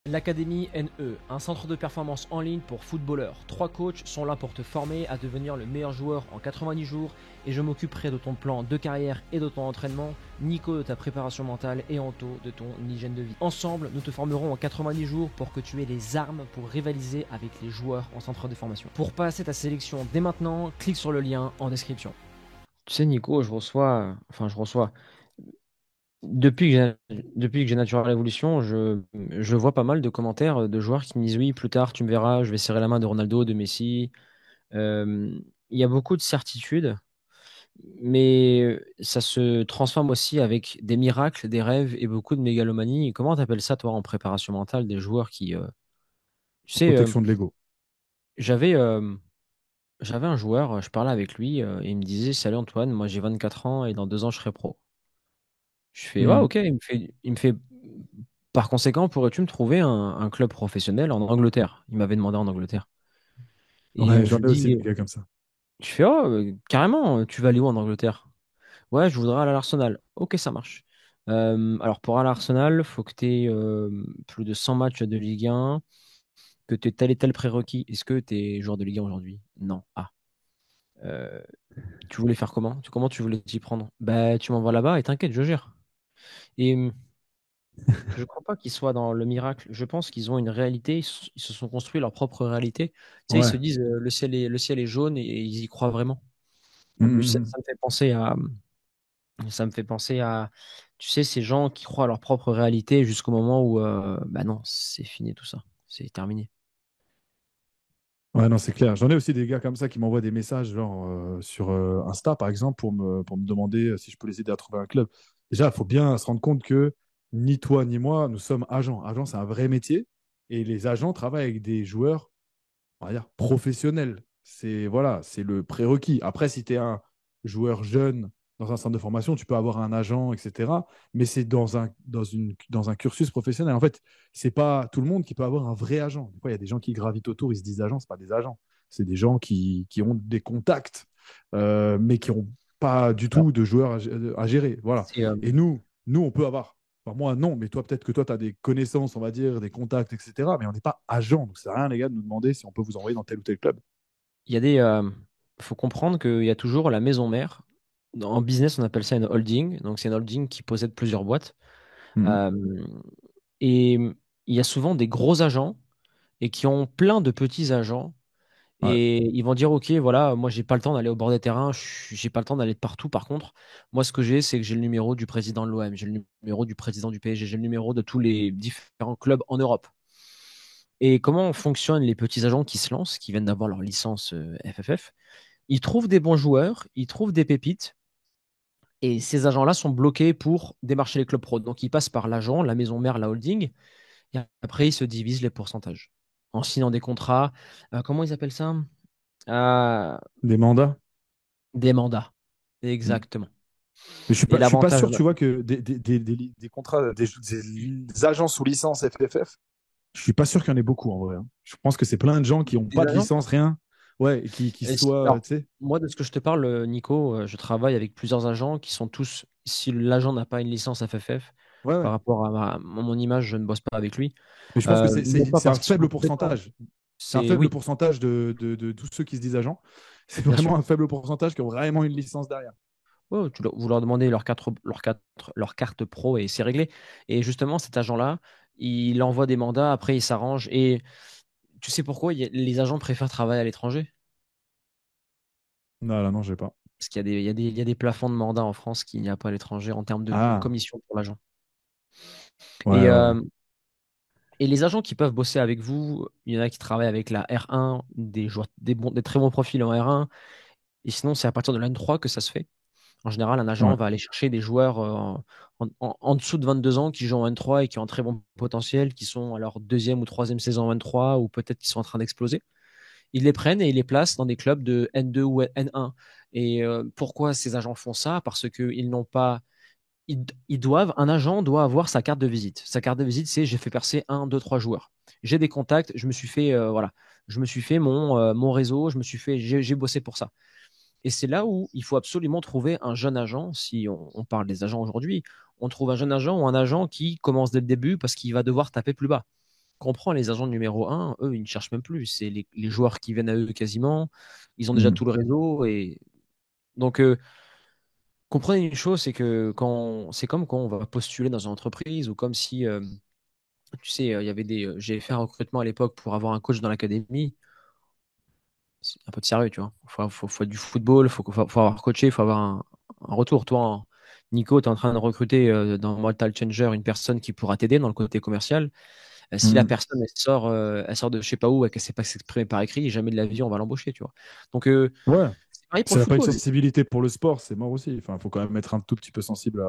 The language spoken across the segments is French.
L'Académie NE, un centre de performance en ligne pour footballeurs. 3 coachs sont là pour te former à devenir le meilleur joueur en 90 jours et je m'occuperai de ton plan de carrière et de ton entraînement, Nico de ta préparation mentale et Anto de ton hygiène de vie. Ensemble, nous te formerons en 90 jours pour que tu aies les armes pour rivaliser avec les joueurs en centre de formation. Pour passer ta sélection dès maintenant, clique sur le lien en description. Tu sais Nico, je reçois. Depuis que j'ai Natural Evolution, je vois pas mal de commentaires de joueurs qui me disent oui, plus tard, tu me verras, je vais serrer la main de Ronaldo, de Messi. Euh, il y a beaucoup de certitudes, mais ça se transforme aussi avec des miracles, des rêves et beaucoup de mégalomanie. Comment t'appelles ça, toi, en préparation mentale, des joueurs qui. Tu sais, Protection de l'ego. j'avais j'avais un joueur, je parlais avec lui, et il me disait, Salut Antoine, moi j'ai 24 ans et dans 2 ans je serai pro. Je fais, ouais, Hmm. ok. Il me fait, par conséquent, pourrais-tu me trouver un club professionnel en Angleterre? Il m'avait demandé en Angleterre. Et Ouais, je j'en lui ai aussi dis, des gars comme ça. je fais, oh, carrément, tu vas aller où en Angleterre? Ouais, je voudrais aller à l'Arsenal. Ok, ça marche. Alors, pour aller à l'Arsenal, faut que tu aies plus de 100 matchs de Ligue 1, que tu aies tel et tel prérequis. Est-ce que tu es joueur de Ligue 1 aujourd'hui? Non. Ah. Euh, Tu voulais faire comment? Comment tu voulais t'y prendre? Bah, tu m'envoies là-bas et t'inquiète, je gère. Et je ne crois pas qu'ils soient dans le miracle. Je pense qu'ils ont une réalité. Ils se sont construits leur propre réalité. Tu sais, ils Ouais. se disent le ciel est jaune et ils y croient vraiment. Hmm, En plus, hmm, ça, hmm. ça me fait penser à, ça me fait penser à, tu sais, ces gens qui croient à leur propre réalité jusqu'au moment où, bah non, c'est fini tout ça. C'est terminé. Ouais, non, c'est clair. J'en ai aussi des gars comme ça qui m'envoient des messages genre, sur Insta, par exemple, pour me demander si je peux les aider à trouver un club. Déjà, il faut bien se rendre compte que ni toi ni moi, nous sommes agents. Agents, c'est un vrai métier. Et les agents travaillent avec des joueurs, on va dire, professionnel. C'est voilà, c'est le prérequis. Après, si tu es un joueur jeune dans un centre de formation, tu peux avoir un agent, etc. Mais c'est dans un cursus professionnel. En fait, c'est pas tout le monde qui peut avoir un vrai agent. Des fois, il y a des gens qui gravitent autour, ils se disent agents, c'est pas des agents. C'est des gens qui ont des contacts, mais qui n'ont pas du Alors, tout de joueurs à gérer. Voilà. c'est, Et nous, on peut avoir. Enfin, moi, non, mais toi, peut-être que toi, tu as des connaissances, on va dire, des contacts, etc. Mais on n'est pas agent. Donc, ça sert à rien, les gars, de nous demander si on peut vous envoyer dans tel ou tel club. il y a des, faut comprendre qu'il y a toujours la maison mère. En business, on appelle ça une holding. Donc, c'est une holding qui possède plusieurs boîtes. Mhm. Euh, et il y a souvent des gros agents et qui ont plein de petits agents. Ouais. Et ils vont dire, OK, voilà, moi, j'ai pas le temps d'aller au bord des terrains, j'ai pas le temps d'aller de partout. Par contre, moi, ce que j'ai, c'est que j'ai le numéro du président de l'OM, j'ai le numéro du président du PSG, j'ai le numéro de tous les différents clubs en Europe. Et comment fonctionnent les petits agents qui se lancent, qui viennent d'avoir leur licence FFF? Ils trouvent des bons joueurs, ils trouvent des pépites, et ces agents-là sont bloqués pour démarcher les clubs pro. Donc, ils passent par l'agent, la maison mère, la holding, et après, ils se divisent les pourcentages en signant des contrats. Comment ils appellent ça? Euh, Des mandats. des mandats. Mhm. Exactement. Mais Et je suis pas l'avantage, sûr, tu vois, que des contrats, des agents sous licence FFF, je suis pas sûr qu'il y en ait beaucoup en vrai, hein. Je pense que c'est plein de gens qui n'ont des pas de agents. licence, rien. Ouais, et qui soient, Alors, tu sais. moi, de ce que je te parle, Nico, je travaille avec plusieurs agents qui sont tous, si l'agent n'a pas une licence FFF, Ouais, ouais. par rapport à mon image, je ne bosse pas avec lui. Mais je pense que c'est Non c'est- pas c'est un parce qu'ils sont faible incompétents. pourcentage. C'est un C'est faible oui, pourcentage de tous ceux qui se disent agents. C'est bien sûr. vraiment un faible pourcentage qui ont vraiment une licence derrière. Ouais, vous leur demandez leur carte pro et c'est réglé. Et justement, cet agent-là, il envoie des mandats, après il s'arrange. Et tu sais pourquoi les agents préfèrent travailler à l'étranger? Non, là, non, j'ai pas. Parce qu'il y a des plafonds de mandats en France qu'il n'y a pas à l'étranger en termes de Ah, commission pour l'agent. ouais, Et, ouais, ouais. et les agents qui peuvent bosser avec vous, il y en a qui travaillent avec la R1, des très bons profils en R1. Et sinon, c'est à partir de la N3 que ça se fait. En général, un agent Ouais, va aller chercher des joueurs en dessous de 22 ans qui jouent en N3 et qui ont un très bon potentiel, qui sont à leur deuxième ou troisième saison en N3 ou peut-être qui sont en train d'exploser. Ils les prennent et ils les placent dans des clubs de N2 ou N1. Et pourquoi ces agents font ça? Parce qu'ils n'ont pas. Un agent doit avoir sa carte de visite. Sa carte de visite, c'est j'ai fait percer un, deux, trois joueurs. J'ai des contacts, je me suis fait, voilà, je me suis fait mon réseau, j'ai bossé pour ça. Et c'est là où il faut absolument trouver un jeune agent. Si on parle des agents aujourd'hui, on trouve un jeune agent ou un agent qui commence dès le début parce qu'il va devoir taper plus bas. comprends, les agents numéro un, eux, ils ne cherchent même plus. C'est les joueurs qui viennent à eux quasiment. Ils ont déjà Mm. tout le réseau. Et donc, comprenez une chose, c'est que c'est comme quand on va postuler dans une entreprise ou comme si, tu sais, il y avait j'ai fait un recrutement à l'époque pour avoir un coach dans l'académie. C'est un peu de sérieux, tu vois. Faut être du football, faut avoir coaché, il faut avoir un retour. Toi, Nico, tu es en train de recruter dans Mortal Changer une personne qui pourra t'aider dans le côté commercial. Si la Mm. personne elle sort de je sais pas où et qu'elle sait pas s'exprimer par écrit, jamais de la vie on va l'embaucher, tu vois. Donc Ouais. c'est pareil pour S'il le n'a pas une football. sensibilité pour le sport, c'est mort aussi. Enfin, il faut quand même être un tout petit peu sensible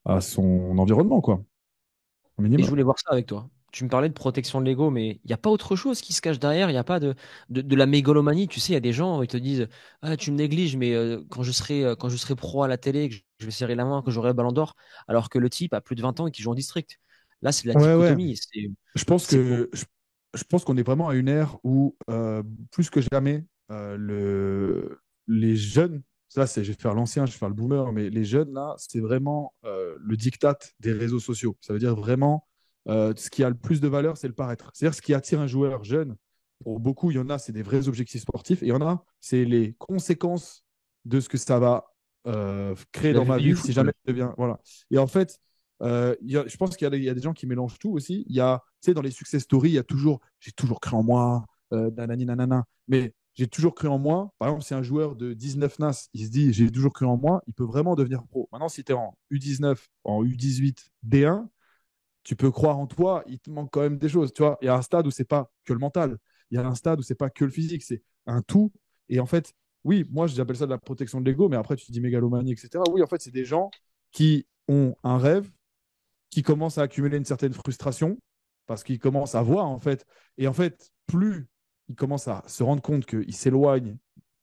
à son environnement, quoi, au Et je minimum. voulais voir ça avec toi. Tu me parlais de protection de l'ego, mais il n'y a pas autre chose qui se cache derrière. Il n'y a pas de la mégalomanie. Tu sais, il y a des gens, ils te disent, ah, tu me négliges, mais quand je serai pro à la télé, que je vais serrer la main, que j'aurai le ballon d'or, alors que le type a plus de 20 ans et qui joue en district. Là, c'est de la Ouais, ouais. dichotomie. Je pense C'est pour... que je pense qu'on est vraiment à une ère où plus que jamais les jeunes, ça c'est, je vais faire l'ancien, je vais faire le boomer, mais les jeunes là, c'est vraiment le diktat des réseaux sociaux. Ça veut dire vraiment ce qui a le plus de valeur, c'est le paraître. C'est-à-dire ce qui attire un joueur jeune. Pour beaucoup, il y en a, c'est des vrais objectifs sportifs, et il y en a, c'est les conséquences de ce que ça va créer la dans ma vie du vie si jamais football. je deviens, voilà. Et en fait, je pense qu'il y a des gens qui mélangent tout aussi. Il y a, tu sais, dans les success stories, il y a toujours, j'ai toujours cru en moi, nanani nanana. Mais j'ai toujours cru en moi. Par exemple, si un joueur de 19 NAS, il se dit, j'ai toujours cru en moi, il peut vraiment devenir pro. Maintenant, si tu es en U19, en U18, D1, tu peux croire en toi, il te manque quand même des choses. Tu vois, il y a un stade où c'est pas que le mental. Il y a un stade où c'est pas que le physique, c'est un tout. Et en fait, oui, moi, j'appelle ça de la protection de l'ego, mais après, tu dis mégalomanie, etc. Oui, en fait, c'est des gens qui ont un rêve, qui commencent à accumuler une certaine frustration parce qu'ils commencent à voir en fait. Et en fait, plus ils commencent à se rendre compte qu'ils s'éloignent,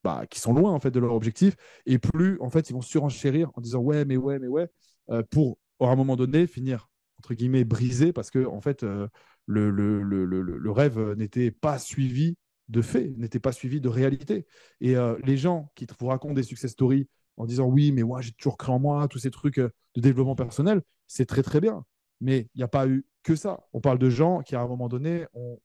bah, qu'ils sont loin en fait de leur objectif, et plus en fait ils vont surenchérir en disant ouais, mais ouais, pour à un moment donné finir entre guillemets brisé parce que en fait le rêve n'était pas suivi de faits, n'était pas suivi de réalité. Et les gens qui vous racontent des success stories en disant oui, mais moi j'ai toujours cru en moi, tous ces trucs de développement personnel, c'est très très bien. Mais il n'y a pas eu que ça. On parle de gens qui, à un moment donné, ont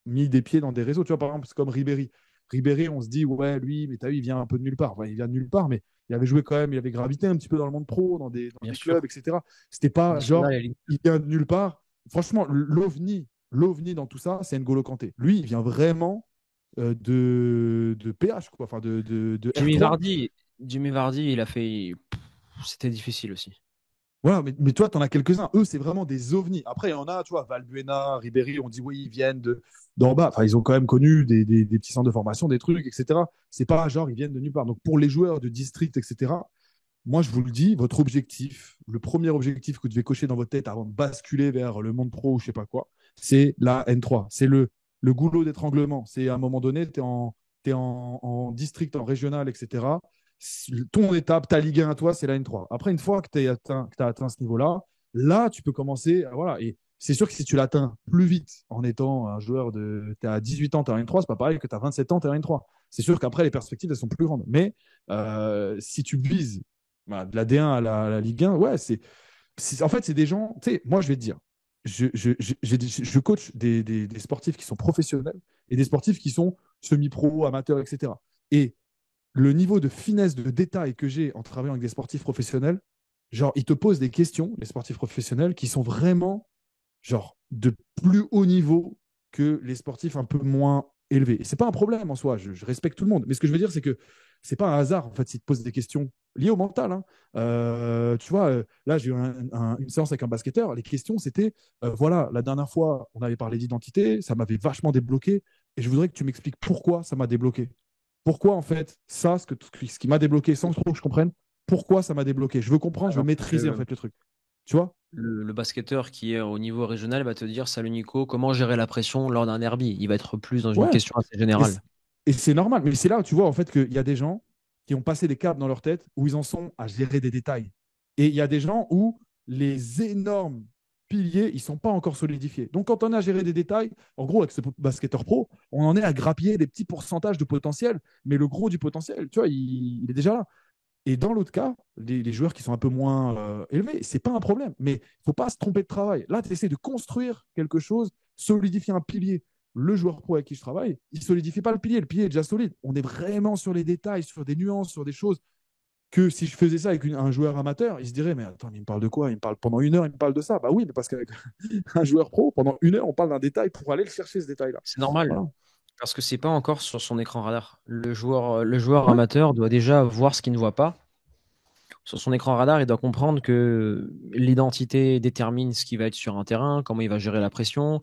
mis des pieds dans des réseaux. Tu vois, par exemple, c'est comme Ribéry. Ribéry, on se dit, ouais, lui, mais t'as vu, il vient un peu de nulle part. Ouais, il vient de nulle part, mais il avait joué quand même, il avait gravité un petit peu dans le monde pro, dans Bien des clubs, sûr. etc. C'était pas National genre, et Ligue. il vient de nulle part. Franchement, l'ovni dans tout ça, c'est N'Golo Kanté. Lui, il vient vraiment de PH, quoi, enfin de Jimmy R3. Vardy, Jimmy Vardy, il a fait. C'était difficile aussi. Voilà, mais toi, tu en as quelques-uns. Eux, c'est vraiment des ovnis. Après, il y en a, tu vois, Valbuena, Ribéry, on dit oui, ils viennent d'en bas. Enfin, ils ont quand même connu des petits centres de formation, des trucs, etc. C'est pas genre, ils viennent de nulle part. Donc, pour les joueurs de district, etc., moi, je vous le dis, votre objectif, le premier objectif que vous devez cocher dans votre tête avant de basculer vers le monde pro ou je sais pas quoi, c'est la N3. C'est le goulot d'étranglement. C'est à un moment donné, t'es en district, en régional, etc. Ton étape, ta Ligue 1 à toi, c'est la N3. Après, une fois que tu as atteint ce niveau-là, là, tu peux commencer. Voilà. Et c'est sûr que si tu l'atteins plus vite en étant un joueur de. Tu as 18 ans, tu es en N3, c'est pas pareil que tu as 27 ans, tu es en N3. C'est sûr qu'après, les perspectives, elles sont plus grandes. Mais si tu vises voilà, de la D1 à la Ligue 1, ouais, en fait, c'est des gens. Tu sais, moi, je vais te dire, je coach des sportifs qui sont professionnels et des sportifs qui sont semi-pro, amateurs, etc. Et le niveau de finesse, de détail que j'ai en travaillant avec des sportifs professionnels, genre, ils te posent des questions, les sportifs professionnels, qui sont vraiment, genre, de plus haut niveau que les sportifs un peu moins élevés. Et c'est pas un problème en soi, je respecte tout le monde. Mais ce que je veux dire, c'est que c'est pas un hasard, en fait, s'ils te posent des questions liées au mental. Hein. Tu vois, là, j'ai eu une séance avec un basketteur. Les questions, c'était, voilà, la dernière fois, on avait parlé d'identité, ça m'avait vachement débloqué. Et je voudrais que tu m'expliques pourquoi ça m'a débloqué. Pourquoi, en fait, ça, ce qui m'a débloqué, sans trop que je comprenne, pourquoi ça m'a débloqué. Je veux comprendre, je veux Alors maîtriser, en que fait, le truc. Tu vois? le basketteur qui est au niveau régional va te dire, salut Nico, comment gérer la pression lors d'un derby? Il va être plus dans une Ouais. question assez Et, générale. et c'est normal. Mais c'est là où tu vois, en fait, qu'il y a des gens qui ont passé des caps dans leur tête où ils en sont à gérer des détails. Et il y a des gens où les énormes piliers, ils sont pas encore solidifiés. Donc, quand on a géré des détails, en gros, avec ce basketteur pro, on en est à grappiller des petits pourcentages de potentiel, mais le gros du potentiel, tu vois, il est déjà là. Et dans l'autre cas, les joueurs qui sont un peu moins élevés, c'est pas un problème. Mais il ne faut pas se tromper de travail. Là, tu essaies de construire quelque chose, solidifier un pilier. Le joueur pro avec qui je travaille, il ne solidifie pas le pilier. Le pilier est déjà solide. On est vraiment sur les détails, sur des nuances, sur des choses que si je faisais ça avec un joueur amateur, il se dirait, mais attends, mais il me parle de quoi? Il me parle pendant 1 heure, il me parle de ça. Bah oui, mais parce qu'avec un joueur pro, pendant 1 heure, on parle d'un détail pour aller le chercher, ce détail-là. C'est normal, Voilà. parce que c'est pas encore sur son écran radar. Le joueur Ouais. amateur doit déjà voir ce qu'il ne voit pas. Sur son écran radar, il doit comprendre que l'identité détermine ce qui va être sur un terrain, comment il va gérer la pression.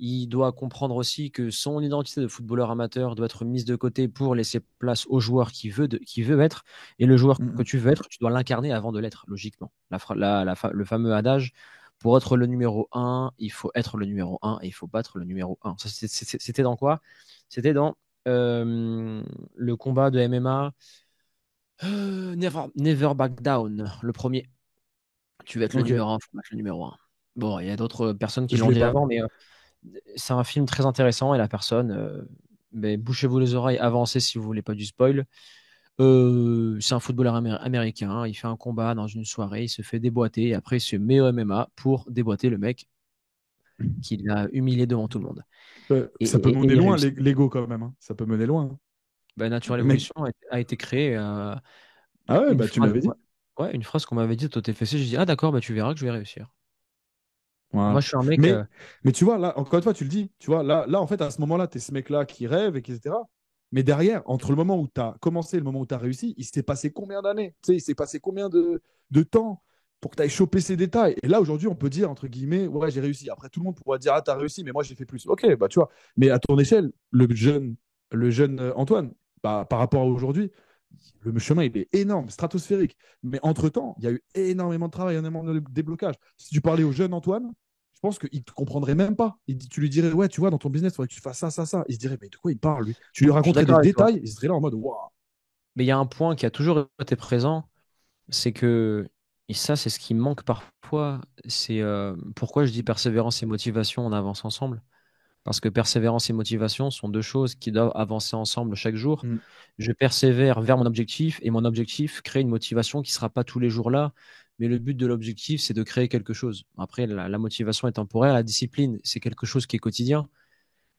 Il doit comprendre aussi que son identité de footballeur amateur doit être mise de côté pour laisser place au joueur qui veut être. Et le joueur que Mm, tu veux être, tu dois l'incarner avant de l'être, logiquement. Le fameux adage, pour être le numéro un, il faut être le numéro un et il faut battre le numéro un. Ça, c'était dans quoi? C'était dans le combat de MMA. Never Back Down, le premier. Tu veux être mm. le Ok, numéro un, faut battre le numéro un. Bon, il y a d'autres personnes qui je l'ont l'ai dit pas. avant, mais c'est un film très intéressant et la personne, mais bouchez-vous les oreilles, avancez si vous voulez pas du spoil. C'est un footballeur américain, hein. Il fait un combat dans une soirée, il se fait déboîter et après il se met au MMA pour déboîter le mec qui l'a humilié devant tout le monde. Et, Ça peut et- et mener il loin, réussit. l'ego quand même, hein. Ça peut mener loin, hein. Natural Mec. Evolution a été créé. Ah ouais, Une bah tu phrase, m'avais dit. ouais, ouais, une phrase qu'on m'avait dit au TFC, j'ai dit, ah d'accord, bah tu verras que je vais réussir. Moi, Voilà. je suis un mec. Mais, mais tu vois, là, encore une fois, tu le dis, tu vois, là en fait, à ce moment-là, tu es ce mec-là qui rêve, etc. Mais derrière, entre le moment où tu as commencé et le moment où tu as réussi, il s'est passé combien d'années? Tu sais, il s'est passé combien de temps pour que tu ailles choper ces détails? Et là, aujourd'hui, on peut dire, entre guillemets, ouais, j'ai réussi. Après, tout le monde pourra dire, ah, t'as réussi, mais moi, j'ai fait plus. Ok, bah, tu vois. Mais à ton échelle, le jeune Antoine, bah, par rapport à aujourd'hui, le chemin, il est énorme, stratosphérique. Mais entre-temps, il y a eu énormément de travail, énormément de déblocage. Si tu parlais au jeune Antoine, je pense qu'il ne te comprendrait même pas. Tu lui dirais, ouais, tu vois, dans ton business, il faudrait que tu fasses ça, ça, ça. Il se dirait, mais de quoi il parle, lui? Tu lui Je suis raconterais des d'accord avec toi. détails, il serait là en mode, waouh. Mais il y a un point qui a toujours été présent, c'est que, et ça, c'est ce qui manque parfois, c'est pourquoi je dis persévérance et motivation, on avance ensemble. Parce que persévérance et motivation sont deux choses qui doivent avancer ensemble chaque jour. Mm, Je persévère vers mon objectif et mon objectif crée une motivation qui ne sera pas tous les jours là. Mais le but de l'objectif, c'est de créer quelque chose. Après, la motivation est temporaire, la discipline, c'est quelque chose qui est quotidien.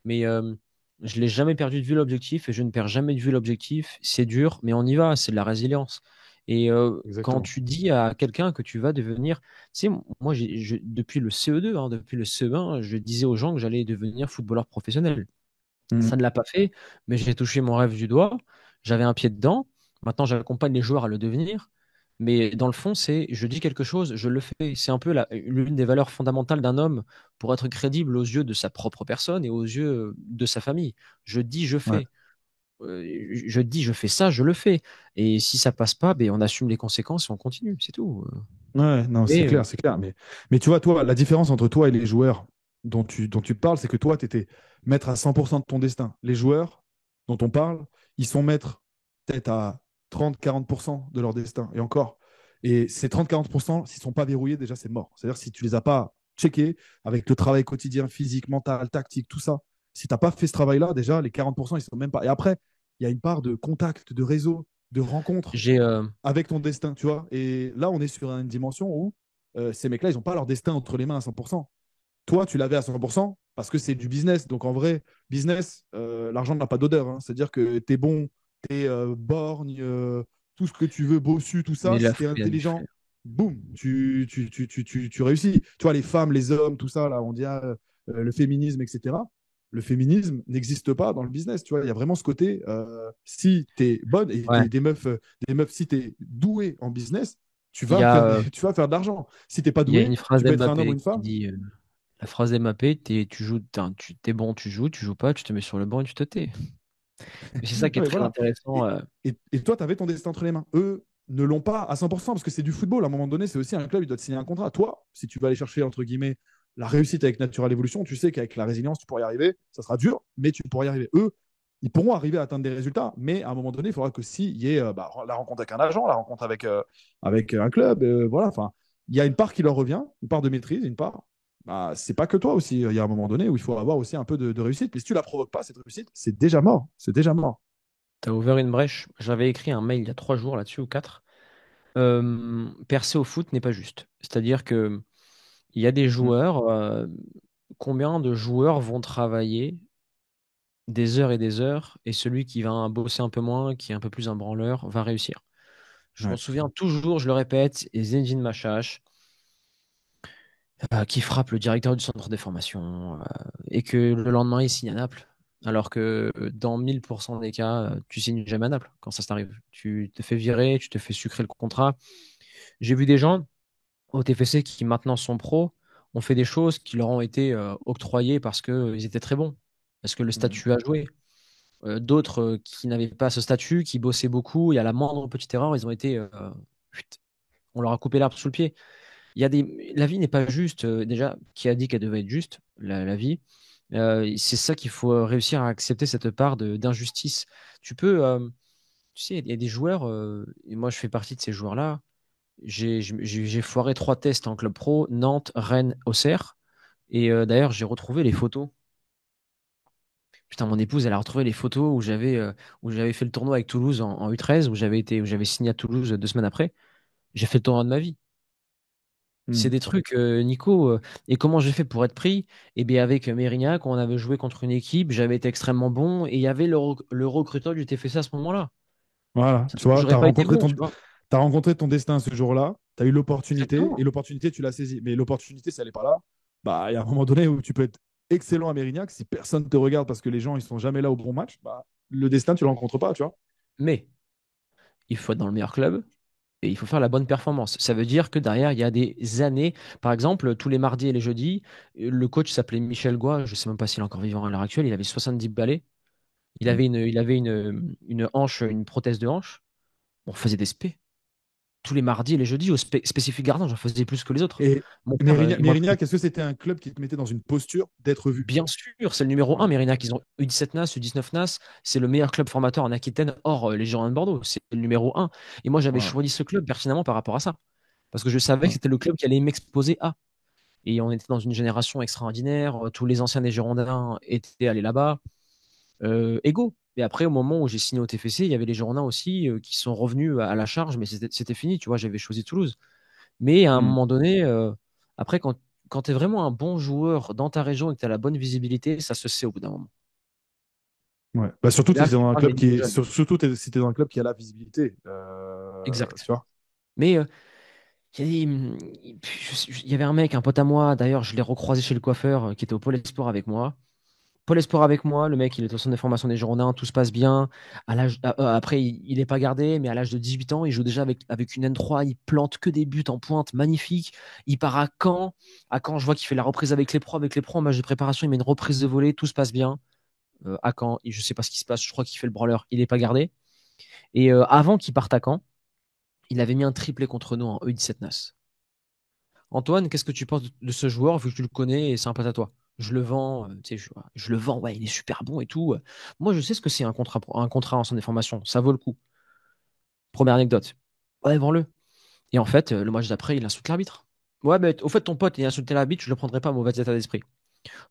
Mais je l'ai jamais perdu de vue l'objectif et je ne perds jamais de vue l'objectif. C'est dur, mais on y va, c'est de la résilience. Et quand exactement. tu dis à quelqu'un que tu vas devenir, tu sais, moi, depuis le CE2, hein, depuis le CE1, je disais aux gens que j'allais devenir footballeur professionnel. Mm. Ça ne l'a pas fait, mais j'ai touché mon rêve du doigt. J'avais un pied dedans. Maintenant, j'accompagne les joueurs à le devenir. Mais dans le fond, c'est je dis quelque chose, je le fais. C'est un peu l'une des valeurs fondamentales d'un homme pour être crédible aux yeux de sa propre personne et aux yeux de sa famille. Je dis, je Ouais. fais. Je dis, je fais ça, je le fais. Et si ça passe pas, ben, on assume les conséquences et on continue. C'est tout. Ouais, non, c'est Mais clair, c'est clair. Mais tu vois, toi, la différence entre toi et les joueurs dont tu parles, c'est que toi, tu étais maître à 100% de ton destin. Les joueurs dont on parle, ils sont maîtres peut-être à 30-40% de leur destin. Et encore. Et ces 30-40%, s'ils ne sont pas verrouillés, déjà, c'est mort. C'est-à-dire si tu les as pas checkés avec le travail quotidien, physique, mental, tactique, tout ça, si tu n'as pas fait ce travail-là, déjà, les 40%, ils sont même pas. Et après, il y a une part de contact, de réseau, de rencontre j'ai avec ton destin, tu vois. Et là, on est sur une dimension où ces mecs-là, ils n'ont pas leur destin entre les mains à 100%. Toi, tu l'avais à 100% parce que c'est du business. Donc, en vrai, business, l'argent n'a pas d'odeur, hein. C'est-à-dire que tu es bon, tu es borgne, tout ce que tu veux, bossu, tout mais ça. il a Si tu es fallu, il a dû intelligent, faire. boum, tu réussis. Tu vois, les femmes, les hommes, tout ça, là, on dit le féminisme, etc. Le féminisme n'existe pas dans le business. Tu vois, il y a vraiment ce côté, si tu es bonne et Ouais. des meufs, si tu es doué en business, tu Il y vas a, faire, tu vas faire de l'argent. Si tu n'es pas il y a doué, une phrase tu peux être un homme ou d'Mbappé une qui femme. dit la phrase d'Mbappé, tu joues, t'es bon, tu joues pas, tu te mets sur le banc et tu te tais. Mais c'est ça qui est Non, mais très voilà. intéressant. Et, et toi, tu avais ton destin entre les mains. Eux ne l'ont pas à 100% parce que c'est du football. À un moment donné, c'est aussi un club, il doit te signer un contrat. Toi, si tu vas aller chercher, entre guillemets, la réussite avec Natural Evolution, tu sais qu'avec la résilience, tu pourras y arriver. Ça sera dur, mais tu pourras y arriver. Eux, ils pourront arriver à atteindre des résultats, mais à un moment donné, il faudra que s'il y ait la rencontre avec un agent, la rencontre avec un club, voilà. Enfin, il y a une part qui leur revient, une part de maîtrise, une part. Bah, c'est pas que toi aussi. Il y a un moment donné où il faut avoir aussi un peu de réussite. Mais si tu la provoques pas, cette réussite, c'est déjà mort. C'est déjà mort. Tu as ouvert une brèche. J'avais écrit un mail il y a 3 jours là-dessus ou 4. Percer au foot n'est pas juste. C'est-à-dire que il y a des Mm. joueurs, combien de joueurs vont travailler des heures et des heures, et celui qui va bosser un peu moins, qui est un peu plus un branleur, va réussir. Je m'en Ouais. souviens toujours, je le répète, et Zindine Machache, qui frappe le directeur du centre des formations, et que le lendemain, il signe à Naples. Alors que dans 1000% des cas, tu signes jamais à Naples quand ça t'arrive. Tu te fais virer, tu te fais sucrer le contrat. J'ai vu des gens au TFC qui maintenant sont pros ont fait des choses qui leur ont été octroyées parce qu'ils étaient très bons, parce que le Mm. statut a joué. D'autres qui n'avaient pas ce statut, qui bossaient beaucoup, et à la moindre petite erreur, ils ont été, chut, on leur a coupé l'arbre sous le pied. La vie n'est pas juste. Déjà, qui a dit qu'elle devait être juste, la vie? C'est ça qu'il faut réussir à accepter cette part d'injustice. Tu peux, tu sais, il y a des joueurs, et moi je fais partie de ces joueurs-là. J'ai foiré 3 tests en club pro, Nantes, Rennes, Auxerre. Et d'ailleurs, j'ai retrouvé les photos. Putain, mon épouse, elle a retrouvé les photos où j'avais fait le tournoi avec Toulouse en U13, où j'avais signé à Toulouse 2 semaines après. J'ai fait le tournoi de ma vie. C'est Mm. des trucs, Nico. Et comment j'ai fait pour être pris? Eh bien, avec Mérignac, on avait joué contre une équipe, j'avais été extrêmement bon, et il y avait le recruteur du TFC à ce moment-là. Voilà, tu vois, J'aurais pas été bon, tu vois. t'as rencontré ton destin ce jour-là, tu as eu l'opportunité, et Exactement. l'opportunité, tu l'as saisie. Mais l'opportunité, si elle n'est pas là, bah, il y a un moment donné où tu peux être excellent à Mérignac, si personne ne te regarde parce que les gens, ils sont jamais là au bon match, bah, le destin, tu le rencontres pas, tu vois. Mais il faut être dans le meilleur club. Et il faut faire la bonne performance. Ça veut dire que derrière, il y a des années. Par exemple, tous les mardis et les jeudis, le coach s'appelait Michel Goy. Je ne sais même pas s'il est encore vivant à l'heure actuelle. Il avait 70 balais. Mm. Il avait une hanche, une prothèse de hanche. On faisait des spé. Tous les mardis et les jeudis, au spécifique gardien, j'en faisais plus que les autres. Et Mon père, moi, Mérignac, est-ce que c'était un club qui te mettait dans une posture d'être vu? bien sûr, c'est le numéro un, Voilà. Mérignac. Ils ont U17 NAS, U19 NAS. C'est le meilleur club formateur en Aquitaine, hors les Girondins de Bordeaux. C'est le numéro un. Et moi, j'avais Voilà. choisi ce club pertinemment par rapport à ça. Parce que je savais que Voilà. c'était le club qui allait m'exposer à. Et on était dans une génération extraordinaire. Tous les anciens des Girondins étaient allés là-bas, égaux. Et après, au moment où j'ai signé au TFC, il y avait les Girondins aussi qui sont revenus à la charge, mais c'était fini. Tu vois, j'avais choisi Toulouse. Mais à un Mm. moment donné, après, quand tu es vraiment un bon joueur dans ta région et que tu as la bonne visibilité, ça se sait au bout d'un moment. Ouais. Bah, surtout C'est si là tu que tu dans un parles club des qui niveaux est, jeunes. surtout si t'es dans un club qui a la visibilité. Tu Exact. vois? Mais il y, a il y avait un mec, un pote à moi, d'ailleurs, je l'ai recroisé chez le coiffeur, qui était au Pôle Espoir avec moi. Paul Espoir avec moi, le mec, il est au centre de formation des Girondins, tout se passe bien. Après, il n'est pas gardé, mais à l'âge de 18 ans, il joue déjà avec une N3, il plante que des buts en pointe, magnifique. Il part à Caen. À Caen, je vois qu'il fait la reprise avec les pros en match de préparation, il met une reprise de volée, tout se passe bien. À Caen, je sais pas ce qui se passe, je crois qu'il fait le branleur, il n'est pas gardé. Et avant qu'il parte à Caen, il avait mis un triplé contre nous en E17 NAS. Antoine, qu'est-ce que tu penses de ce joueur, vu que tu le connais et c'est un pote à toi? Je le vends, tu sais, je le vends, ouais, il est super bon et tout. Moi, je sais ce que c'est un contrat en centre des formations. Ça vaut le coup. Première anecdote. Ouais, vends-le. Et en fait, le match d'après, il insulte l'arbitre. Ouais, mais au fait, ton pote, il a insulté l'arbitre, je le prendrai pas à mauvais état d'esprit.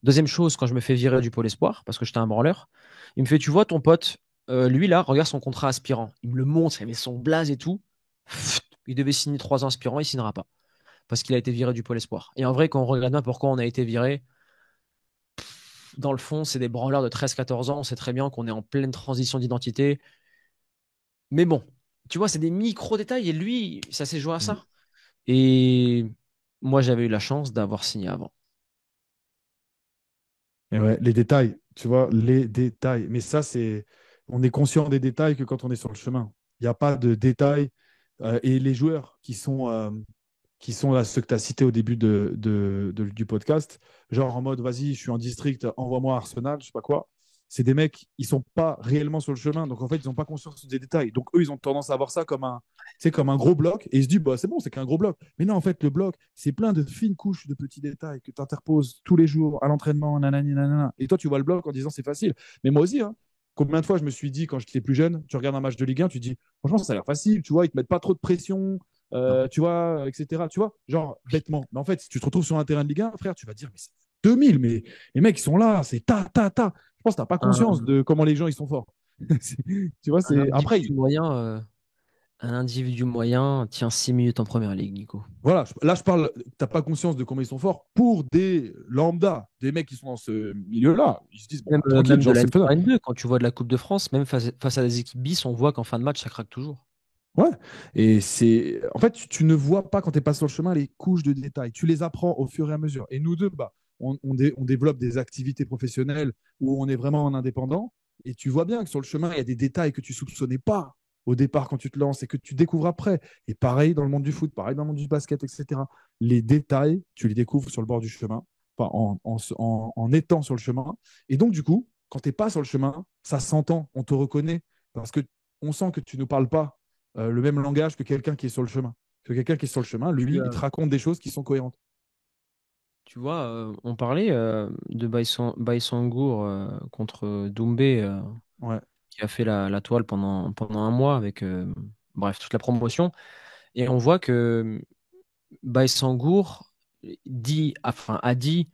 Deuxième chose, quand je me fais virer du pôle espoir, parce que j'étais un branleur, il me fait, tu vois, ton pote, lui là, regarde son contrat aspirant. Il me le montre, il met son blaze et tout. Pfft, il devait signer 3 ans aspirant, il signera pas. Parce qu'il a été viré du pôle espoir. Et en vrai, quand on regarde bien pourquoi on a été viré, dans le fond, c'est des branleurs de 13-14 ans. On sait très bien qu'on est en pleine transition d'identité. Mais bon, tu vois, c'est des micro-détails. Et lui, ça s'est joué à Mm. ça. Et moi, j'avais eu la chance d'avoir signé avant. Et ouais, les détails, tu vois, les détails. Mais ça, c'est. On est conscient des détails que quand on est sur le chemin. Il n'y a pas de détails. Et les joueurs qui sont là, ceux que tu as cités au début du podcast, genre en mode, vas-y, je suis en district, envoie-moi à Arsenal, je sais pas quoi. C'est des mecs, ils sont pas réellement sur le chemin, donc en fait, ils n'ont pas conscience des détails. Donc eux, ils ont tendance à voir ça comme comme un gros bloc, et ils se disent, bah, c'est bon, c'est qu'un gros bloc. Mais non, en fait, le bloc, c'est plein de fines couches de petits détails que tu interposes tous les jours à l'entraînement, nanani, nanana. Et toi, tu vois le bloc en disant, c'est facile. Mais moi aussi, hein, combien de fois je me suis dit, quand j'étais plus jeune, tu regardes un match de Ligue 1, tu te dis, franchement, ça a l'air facile, tu vois, ils te mettent pas trop de pression, Non. tu vois, etc. Tu vois, genre bêtement. Mais en fait, si tu te retrouves sur un terrain de Ligue 1, frère, tu vas te dire, mais c'est 2000, mais les mecs, ils sont là, c'est ta, ta, ta. Je pense que tu n'as pas conscience Un, de comment les gens, ils sont forts. Tu vois, un c'est. Après, individu moyen, Un individu moyen tient 6 minutes en première ligue, Nico. Voilà, là je parle, t'as pas conscience de combien ils sont forts pour des lambda, des mecs qui sont dans ce milieu-là. Ils se disent, bon, Même, bah, tranquille, même de genre la c'est faisable. N2, quand tu vois de la Coupe de France, même face à des équipes bis, on voit qu'en fin de match, ça craque toujours. Ouais. Et c'est. En fait, tu ne vois pas quand tu es pas sur le chemin les couches de détails. Tu les apprends au fur et à mesure. Et nous deux, bah, on développe des activités professionnelles où on est vraiment en indépendant. Et tu vois bien que sur le chemin, il y a des détails que tu soupçonnais pas au départ quand tu te lances et que tu découvres après. Et pareil dans le monde du foot, pareil dans le monde du basket, etc. Les détails, tu les découvres sur le bord du chemin, enfin, en étant sur le chemin. Et donc, du coup, quand tu n'es pas sur le chemin, ça s'entend, on te reconnaît parce que on sent que tu ne parles pas le même langage que quelqu'un qui est sur le chemin. Que quelqu'un qui est sur le chemin, Puis, lui, il te raconte des choses qui sont cohérentes. tu vois, on parlait de Baïsangour contre Doumbé, Ouais. qui a fait la toile pendant un mois avec bref, toute la promotion. Et on voit que Baïsangour a dit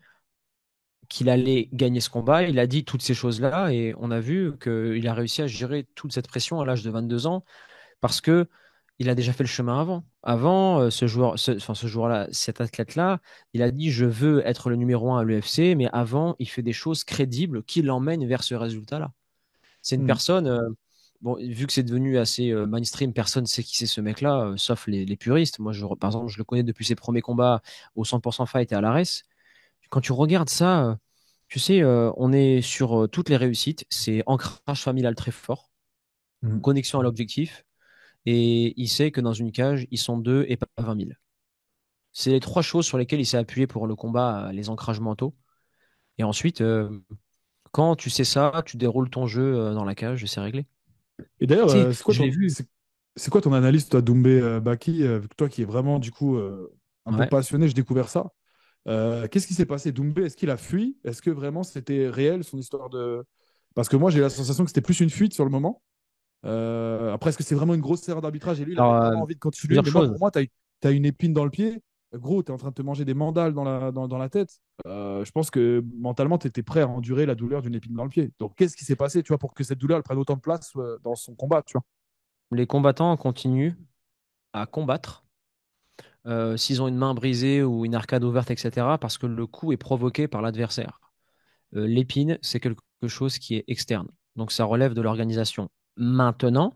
qu'il allait gagner ce combat. Il a dit toutes ces choses-là et on a vu qu'il a réussi à gérer toute cette pression à l'âge de 22 ans parce que il a déjà fait le chemin avant. Avant, ce joueur-là, cet athlète-là, il a dit je veux être le numéro un à l'UFC, mais avant, il fait des choses crédibles qui l'emmènent vers ce résultat-là. C'est une Mm. personne, bon, vu que c'est devenu assez mainstream, personne ne sait qui c'est ce mec-là, sauf les puristes. Moi, par exemple, je le connais depuis ses premiers combats au 100% Fight et à l'ARES. Quand tu regardes ça, tu sais, on est sur toutes les réussites. C'est ancrage familial très fort, Mm. connexion à l'objectif, et il sait que dans une cage, ils sont deux et pas 20 000. C'est les trois choses sur lesquelles il s'est appuyé pour le combat, les ancrages mentaux. Et ensuite, quand tu sais ça, tu déroules ton jeu dans la cage et c'est réglé. Et d'ailleurs, Tu sais, je l'ai vu. c'est quoi ton analyse, toi, Doumbé Baki, toi qui est vraiment, du coup, un peu Ouais. passionné, j'ai découvert ça. Qu'est-ce qui s'est passé, Doumbé? Est-ce qu'il a fui? Est-ce que vraiment c'était réel, son histoire de... Parce que moi, j'ai la sensation que c'était plus une fuite sur le moment. Après, est-ce que c'est vraiment une grosse erreur d'arbitrage et lui, il Alors, avait vraiment envie de continuer? plusieurs Mais moi, choses. pour moi, t'as une épine dans le pied. Gros, tu es en train de te manger des mandales dans la tête. Je pense que mentalement, tu étais prêt à endurer la douleur d'une épine dans le pied. Donc, qu'est-ce qui s'est passé, tu vois, pour que cette douleur elle prenne autant de place dans son combat, tu vois? Les combattants continuent à combattre s'ils ont une main brisée ou une arcade ouverte, etc., parce que le coup est provoqué par l'adversaire. L'épine, c'est quelque chose qui est externe. Donc ça relève de l'organisation. Maintenant,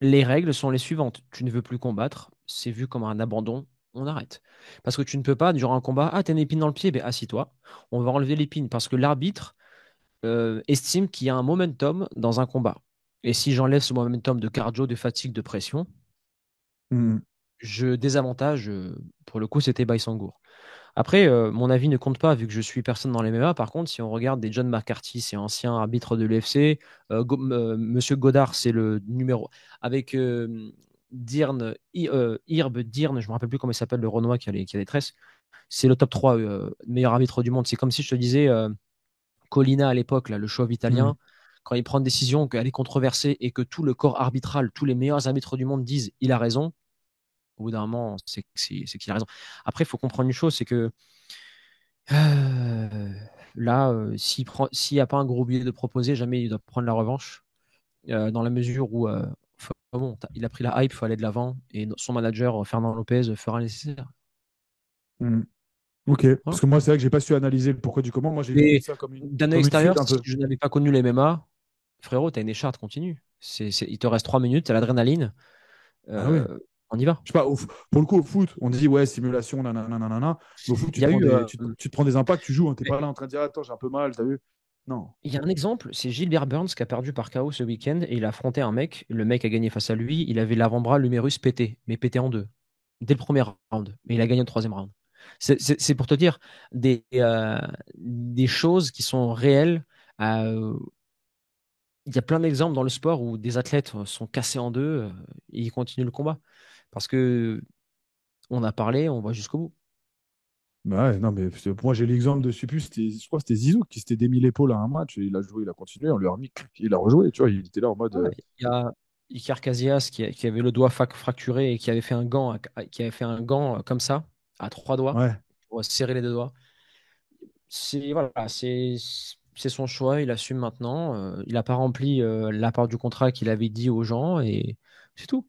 les règles sont les suivantes. Tu ne veux plus combattre, c'est vu comme un abandon, on arrête. Parce que tu ne peux pas, durant un combat, ah, t'as une épine dans le pied, ben assis-toi. On va enlever l'épine parce que l'arbitre estime qu'il y a un momentum dans un combat. Et si j'enlève ce momentum de cardio, de fatigue, de pression, Mhm. je désavantage, pour le coup, c'était Baïsangour. Après, mon avis ne compte pas vu que je suis personne dans les MMA. Par contre, si on regarde des John McCarthy, c'est ancien arbitre de l'UFC. Monsieur Godard, c'est le numéro. Avec Irb Dirn, je ne me rappelle plus comment il s'appelle, le Renoir qui a les tresses. C'est le top 3 meilleur arbitre du monde. C'est comme si je te disais Colina à l'époque, là, le chauve Mhm. italien, quand il prend une décision, qu'elle est controversée et que tout le corps arbitral, tous les meilleurs arbitres du monde disent il a raison. Au bout d'un moment, c'est qu'il a raison. Après, il faut comprendre une chose, c'est que euh, là, s'il n'y a pas un gros billet de proposer, jamais il doit prendre la revanche. Dans la mesure où bon, il a pris la hype, il faut aller de l'avant. Et son manager, Fernand Lopez, fera le nécessaire. Mhm. Ok, Voilà. parce que moi, c'est vrai que j'ai pas su analyser le pourquoi du comment. Moi, j'ai vu Mais ça d'un œil comme une fuite extérieur, un si peu. je n'avais pas connu les MMA, frérot, t'as une écharpe continue. Il te reste 3 minutes, t'as l'adrénaline. Ah oui. On y va. Je sais pas, pour le coup, au foot, on dit ouais, simulation, nanana, nanana. Mais au foot, Il y a eu, tu te prends des impacts, tu joues, hein, t'es pas là en train de dire attends, j'ai un peu mal, t'as vu? Non. il y a un exemple, c'est Gilbert Burns qui a perdu par KO ce week-end et il a affronté un mec. Le mec a gagné face à lui. Il avait l'avant-bras, l'humérus pété, mais pété en deux, dès le premier round. Mais il a gagné le troisième round. C'est pour te dire des choses qui sont réelles. Euh, Il y a plein d'exemples dans le sport où des athlètes sont cassés en deux et ils continuent le combat. Parce que on a parlé, on va jusqu'au bout. Bah ouais, non, mais pour moi, j'ai l'exemple de, je sais plus, je crois que c'était Zizou qui s'était démis l'épaule à un match, et il a joué, il a continué, on lui a remis, il a rejoué, tu vois, il était là en mode. Ouais, il y a Iker Casillas qui avait le doigt fracturé et qui avait fait un gant, qui avait fait un gant comme ça, à trois doigts, Ouais. pour serrer les deux doigts. Voilà, c'est son choix, il assume maintenant. Il n'a pas rempli la part du contrat qu'il avait dit aux gens et C'est tout.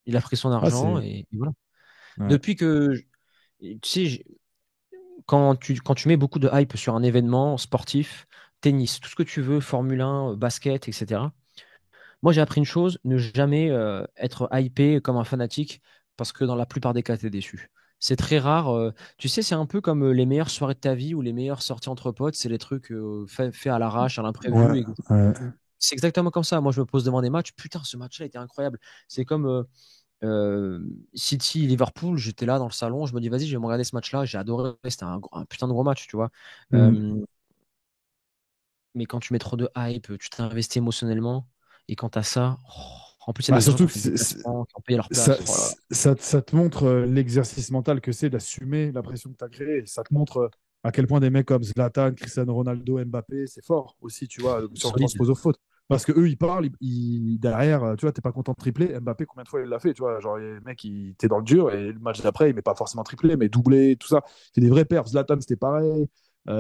Il a pris son Ah, argent c'est. et voilà. Ouais. Depuis que, tu sais, quand tu mets beaucoup de hype sur un événement sportif, tennis, tout ce que tu veux, Formule 1, basket, etc. Moi, j'ai appris une chose, ne jamais être hypé comme un fanatique, parce que dans la plupart des cas, tu es déçu. C'est très rare. Tu sais, c'est un peu comme les meilleures soirées de ta vie ou les meilleures sorties entre potes. C'est les trucs faits à l'arrache, à Ouais, l'imprévu. ouais. C'est exactement comme ça. Moi, je me pose devant des matchs. Putain, ce match-là était incroyable. C'est comme euh, City-Liverpool. J'étais là dans le salon. Je me dis, vas-y, je vais me regarder ce match-là. J'ai adoré. C'était un putain de gros match, tu vois. Hmm. Euh, mais quand tu mets trop de hype, tu t'investis émotionnellement. Et quand t'as ça, en plus, il y a Bah, des gens qui surtout ont que fait le déplacement, qui ont payé leur ça, place. Oh là là. ça te montre l'exercice mental que c'est d'assumer la pression que tu as créée. Ça te montre à quel point des mecs comme Zlatan, Cristiano Ronaldo, Mbappé, c'est fort aussi, tu vois, Ils sur sont le trop lit, se bien. pose aux fautes. Parce que eux, ils parlent, derrière, tu vois, t'es pas content de tripler. Mbappé, combien de fois il l'a fait, tu vois, genre, les mecs, il était dans le dur et le match d'après, il met pas forcément triplé, mais doublé, tout ça. C'est des vrais perfs. Zlatan, c'était pareil.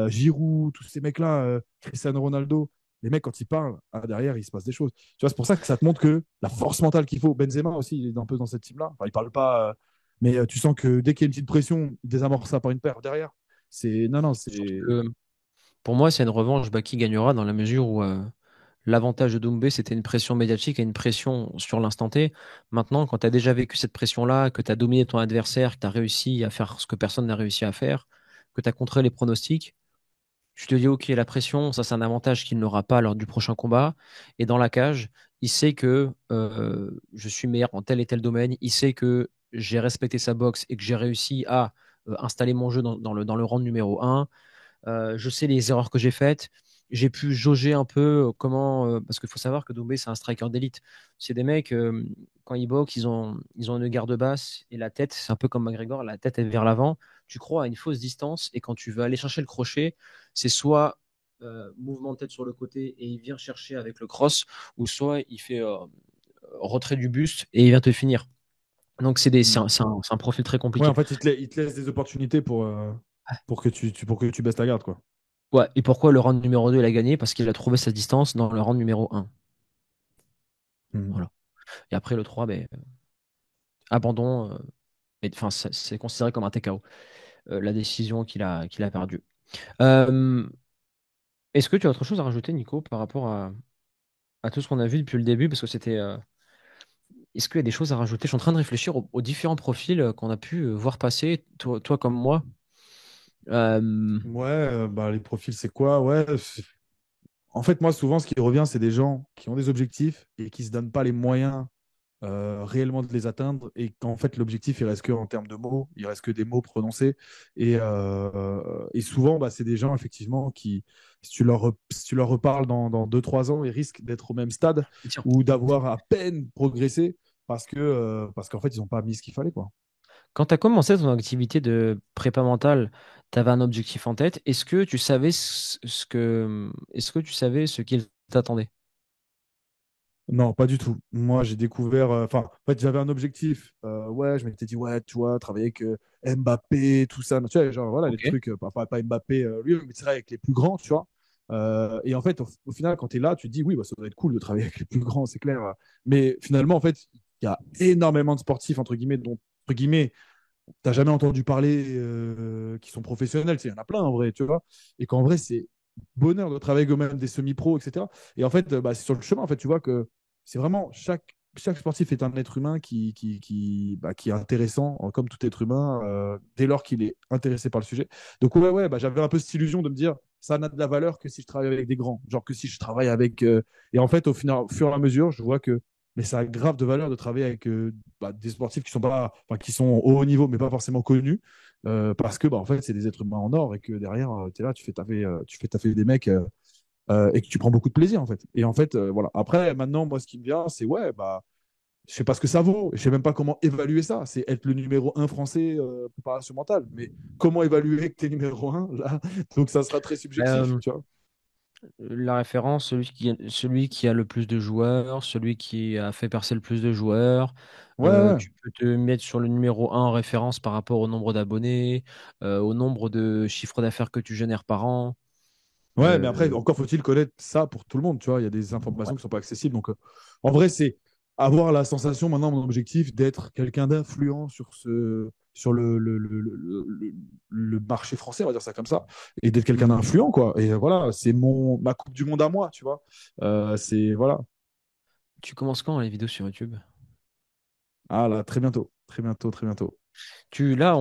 Giroud, tous ces mecs-là, Cristiano Ronaldo, les mecs, quand ils parlent, derrière, il se passe des choses. Tu vois, c'est pour ça que ça te montre que la force mentale qu'il faut. Benzema aussi, il est un peu dans cette team-là. Enfin, il parle pas, mais tu sens que dès qu'il y a une petite pression, il désamorce ça par une paire derrière. C'est non, non, Surtout c'est que pour moi, c'est une revanche qui gagnera dans la mesure où l'avantage de Doumbé, c'était une pression médiatique et une pression sur l'instant T. Maintenant, quand tu as déjà vécu cette pression-là, que tu as dominé ton adversaire, que tu as réussi à faire ce que personne n'a réussi à faire, que tu as contré les pronostics, tu te dis, OK, la pression, ça, c'est un avantage qu'il n'aura pas lors du prochain combat. Et dans la cage, il sait que je suis meilleur en tel et tel domaine. Il sait que j'ai respecté sa boxe et que j'ai réussi à installer mon jeu dans le rang numéro un. Je sais les erreurs que j'ai faites. J'ai pu jauger un peu comment. Parce qu'il faut savoir que Doumbé, c'est un striker d'élite. C'est des mecs, quand ils boxent, ils ont une garde basse et la tête, c'est un peu comme McGregor, la tête est vers l'avant. Tu crois à une fausse distance et quand tu veux aller chercher le crochet, c'est soit mouvement de tête sur le côté et il vient chercher avec le cross, ou soit il fait retrait du buste et il vient te finir. Donc hmm. c'est un profil très Ouais, en compliqué. fait, il te laisse des opportunités pour que pour que tu baisses ta garde, quoi. Ouais, et pourquoi le round numéro 2 il a gagné? Parce qu'il a trouvé sa distance dans le round numéro un. Hmm. Voilà. Et après, le 3 ben, abandon. Mais, enfin, c'est considéré comme un TKO, la décision qu'il a perdue. Euh, Est-ce que tu as autre chose à rajouter, Nico, par rapport à tout ce qu'on a vu depuis le début? Parce que c'était. Est-ce qu'il y a des choses à rajouter? Je suis en train de réfléchir aux différents profils qu'on a pu voir passer, toi comme moi. Euh, Ouais, bah, les profils, c'est quoi? Ouais, en fait, moi, souvent, ce qui revient, c'est des gens qui ont des objectifs et qui se donnent pas les moyens réellement de les atteindre et qu'en fait l'objectif il reste que en termes de mots, il reste que des mots prononcés et souvent bah, c'est des gens effectivement qui si tu leur reparles dans 2-3 ans ils risquent d'être au même stade Tiens, ou d'avoir à peine progressé parce qu'en fait ils n'ont pas mis ce qu'il fallait quoi. quand tu as commencé ton activité de prépa mentale, tu avais un objectif en tête. Est-ce que tu savais ce qu'il t'attendait? Non, pas du tout. Moi, j'ai découvert. Enfin, en fait, j'avais un objectif. Ouais, je m'étais dit, ouais, tu vois, travailler avec Mbappé, tout ça. Tu vois, genre, voilà, les Ok. trucs, pas Mbappé lui, mais c'est vrai, avec les plus grands, tu vois. Et en fait, au final, quand tu es là, tu te dis, oui, bah, ça doit être cool de travailler avec les plus grands, c'est clair. Mais finalement, en fait, il y a énormément de sportifs, entre guillemets, dont, entre guillemets, t'as jamais entendu parler qui sont professionnels. Tu sais, il y en a plein en vrai, tu vois. Et qu'en vrai, c'est bonheur de travailler avec eux-mêmes des semi-pros, etc. Et en fait, bah, c'est sur le chemin, en fait, tu vois que c'est vraiment chaque sportif est un être humain qui est intéressant, comme tout être humain, dès lors qu'il est intéressé par le sujet. Donc, ouais, ouais, bah, j'avais un peu cette illusion de me dire, ça n'a de la valeur que si je travaille avec des grands. Genre que si je travaille avec. Et en fait, au fur et à mesure, je vois que mais ça a grave de valeur de travailler avec bah, des sportifs qui sont pas, enfin, qui sont au haut niveau, mais pas forcément connus, parce que bah, en fait, c'est des êtres humains en or et que derrière, tu es là, tu fais taffer des mecs et que tu prends beaucoup de plaisir en fait. Et en fait, voilà. Après, maintenant, moi, ce qui me vient, c'est ouais, bah, je sais pas ce que ça vaut, je sais même pas comment évaluer ça. C'est être le numéro un français préparation mentale, mais comment évaluer que tu es numéro un là? Donc ça sera très subjectif, Euh, tu vois. la référence, celui qui a le plus de joueurs, celui qui a fait percer le plus de joueurs. Ouais, ouais. Tu peux te mettre sur le numéro un en référence par rapport au nombre d'abonnés, au nombre de chiffres d'affaires que tu génères par an. Ouais, mais après, Euh, encore faut-il connaître ça pour tout le monde, tu vois. Il y a des informations qui sont pas accessibles. Donc, en vrai, c'est. avoir la sensation, maintenant, mon objectif, d'être quelqu'un d'influent sur le marché français, on va dire ça comme ça, et d'être quelqu'un Mhm. d'influent, quoi. Et voilà, c'est ma Coupe du Monde à moi, tu vois. Voilà. Tu commences quand les vidéos sur YouTube? Ah là, très bientôt, très bientôt, très bientôt. Là,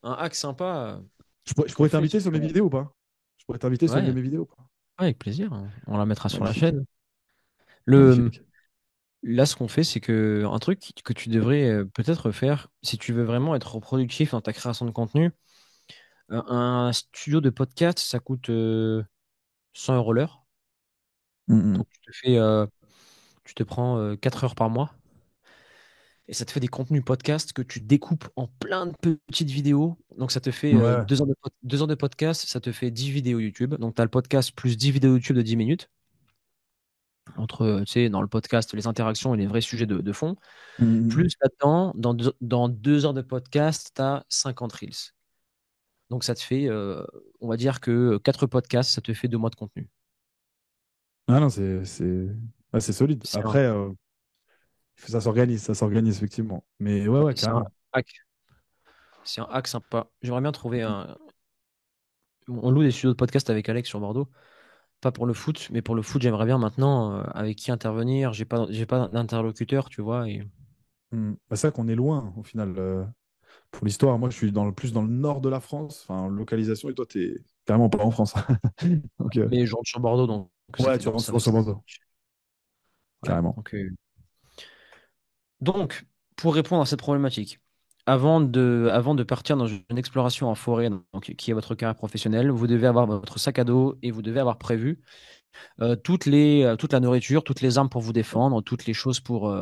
un hack sympa Je qu'on pourrais fait, t'inviter c'est sur mes qu'on... vidéos ou pas? Je pourrais t'inviter sur une de Ouais, mes vidéos ou pas? avec plaisir, hein. On la mettra sur la Magnifique, chaîne. Le, magnifique. Là, ce qu'on fait, c'est que un truc que tu devrais peut-être faire, si tu veux vraiment être productif dans ta création de contenu, un studio de podcast, ça coûte 100 € l'heure. Mm, Donc, tu te prends 4 heures par mois et ça te fait des contenus podcast que tu découpes en plein de petites vidéos. Donc, ça te fait mm. Ouais. 2 heures de podcast, ça te fait 10 vidéos YouTube. Donc, tu as le podcast plus 10 vidéos YouTube de 10 minutes. Entre, tu sais, dans le podcast, les interactions et les vrais sujets de fond. Mm, mm. Plus là-dedans, dans 2 heures de podcast, tu as 50 reels. Donc, ça te fait, on va dire que 4 podcasts, ça te fait 2 mois de contenu. Ah non, ah, c'est solide. C'est un, Après, ça s'organise effectivement. Mais ouais, ouais, c'est un carrément. hack. C'est un hack sympa. J'aimerais bien trouver un. On loue des studios de podcast avec Alex sur Bordeaux. Pas pour le foot, mais pour le foot, j'aimerais bien maintenant avec qui intervenir. J'ai pas d'interlocuteur, tu vois. Et... Bah, c'est vrai qu'on est loin au final. Pour l'histoire, moi je suis plus dans le nord de la France, enfin localisation, et toi t'es carrément pas en France. Donc, Mais je rentre sur Bordeaux, donc ouais, tu rentres ça souvent sur Bordeaux, ouais, carrément. donc, pour répondre à cette problématique, avant de partir dans une exploration en forêt, donc, qui est votre carrière professionnelle, vous devez avoir votre sac à dos et vous devez avoir prévu toute la nourriture, toutes les armes pour vous défendre, toutes les choses pour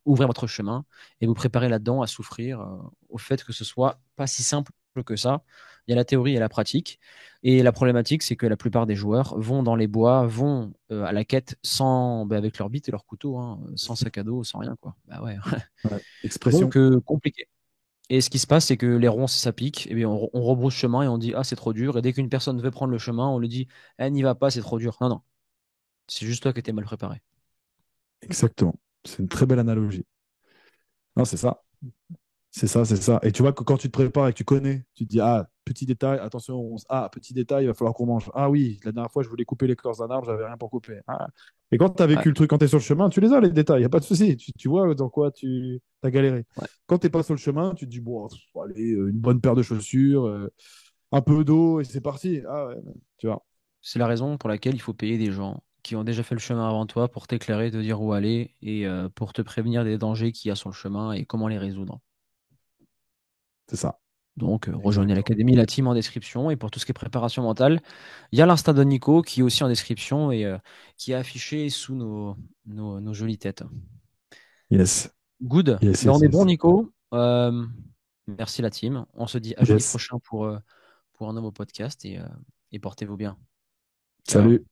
ouvrir votre chemin et vous préparer là-dedans à souffrir au fait que ce soit pas si simple que ça. Il y a la théorie et la pratique. Et la problématique, c'est que la plupart des joueurs vont dans les bois, vont à la quête sans, bah, avec leur bite et leur couteau, hein, sans sac à dos, sans rien, quoi. Bah ouais. Ouais. Expression. Donc, compliqué. Et ce qui se passe, c'est que les ronces, ça pique, et bien on rebrousse chemin et on dit, ah, c'est trop dur. Et dès qu'une personne veut prendre le chemin, on lui dit, eh, n'y va pas, c'est trop dur. Non, non, c'est juste toi qui étais mal préparé. Exactement. C'est une très belle analogie. Non, c'est ça. C'est ça, c'est ça. Et tu vois que quand tu te prépares et que tu connais, tu te dis, ah, petit détail, attention, ah, petit détail, il va falloir qu'on mange. Ah oui, la dernière fois, je voulais couper l'écorce d'un arbre, j'avais rien pour couper. Ah. Et quand tu as Ouais, vécu le truc, quand tu es sur le chemin, tu les as, les détails, il n'y a pas de souci. Tu vois dans quoi tu as galéré. ouais. Quand tu n'es pas sur le chemin, tu te dis, bon, allez, une bonne paire de chaussures, un peu d'eau, et c'est parti. Ah ouais, tu vois, C'est la raison pour laquelle il faut payer des gens qui ont déjà fait le chemin avant toi pour t'éclairer, te dire où aller et pour te prévenir des dangers qu'il y a sur le chemin et comment les résoudre. c'est ça, Donc, rejoignez exactement. l'académie, la team en description. Et pour tout ce qui est préparation mentale, il y a l'Insta de Nico qui est aussi en description et qui est affiché sous nos jolies têtes. Yes, Good. yes, Ben, on yes, est bon, yes. Nico. Merci la team. On se dit à jeudi Yes. prochain pour un nouveau podcast et portez-vous bien. Ciao. Salut.